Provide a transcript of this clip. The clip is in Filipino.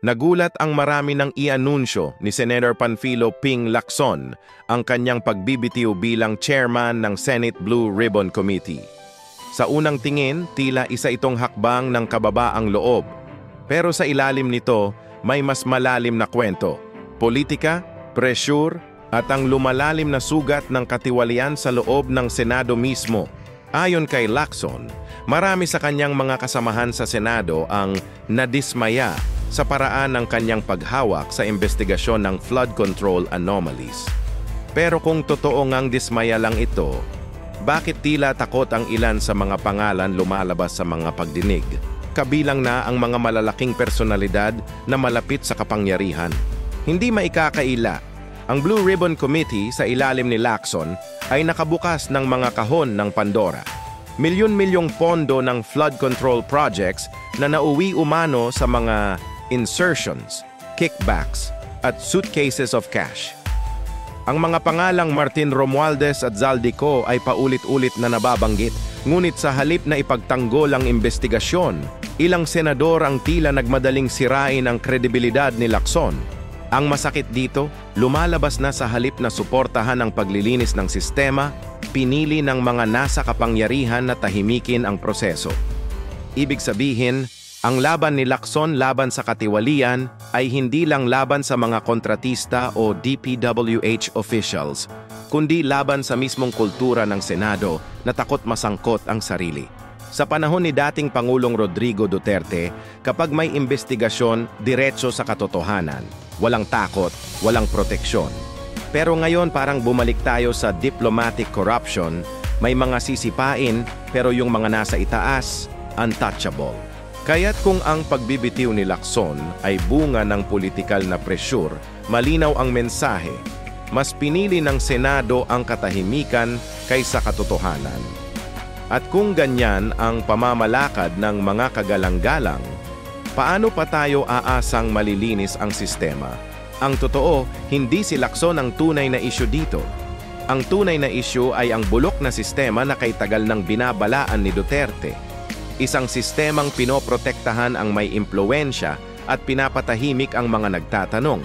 Nagulat ang marami nang ianunsyo ni Senator Panfilo Ping Lacson ang kanyang pagbibitiw bilang chairman ng Senate Blue Ribbon Committee. Sa unang tingin, tila isa itong hakbang ng kababaang loob. Pero sa ilalim nito, may mas malalim na kwento. Politika, pressure, at ang lumalalim na sugat ng katiwalian sa loob ng Senado mismo. Ayon kay Lacson, marami sa kanyang mga kasamahan sa Senado ang nadismaya sa paraan ng kanyang paghawak sa investigasyon ng flood control anomalies. Pero kung totoo ngang dismaya lang ito, bakit tila takot ang ilan sa mga pangalan lumalabas sa mga pagdinig? Kabilang na ang mga malalaking personalidad na malapit sa kapangyarihan. Hindi maikakaila, ang Blue Ribbon Committee sa ilalim ni Lacson ay nakabukas ng mga kahon ng Pandora. Milyon-milyong pondo ng flood control projects na nauwi umano sa mga insertions, kickbacks, at suitcases of cash. Ang mga pangalang Martin Romualdez at Zaldico ay paulit-ulit na nababanggit, ngunit sa halip na ipagtanggol ang investigasyon, ilang senador ang tila nagmadaling sirain ang kredibilidad ni Lacson. Ang masakit dito, lumalabas na sa halip na suportahan ang paglilinis ng sistema, pinili ng mga nasa kapangyarihan na tahimikin ang proseso. Ibig sabihin, ang laban ni Lacson laban sa katiwalian ay hindi lang laban sa mga kontratista o DPWH officials, kundi laban sa mismong kultura ng Senado na takot masangkot ang sarili. Sa panahon ni dating Pangulong Rodrigo Duterte, kapag may investigasyon, diretso sa katotohanan. Walang takot, walang proteksyon. Pero ngayon parang bumalik tayo sa diplomatic corruption, may mga sisipain pero yung mga nasa itaas, untouchable. Kaya't kung ang pagbibitiw ni Lacson ay bunga ng politikal na pressure, malinaw ang mensahe. Mas pinili ng Senado ang katahimikan kaysa katotohanan. At kung ganyan ang pamamalakad ng mga kagalang-galang, paano pa tayo aasang malilinis ang sistema? Ang totoo, hindi si Lacson ang tunay na isyu dito. Ang tunay na isyu ay ang bulok na sistema na kay tagal ng binabalaan ni Duterte. Isang sistemang pinoprotektahan ang may impluwensya at pinapatahimik ang mga nagtatanong.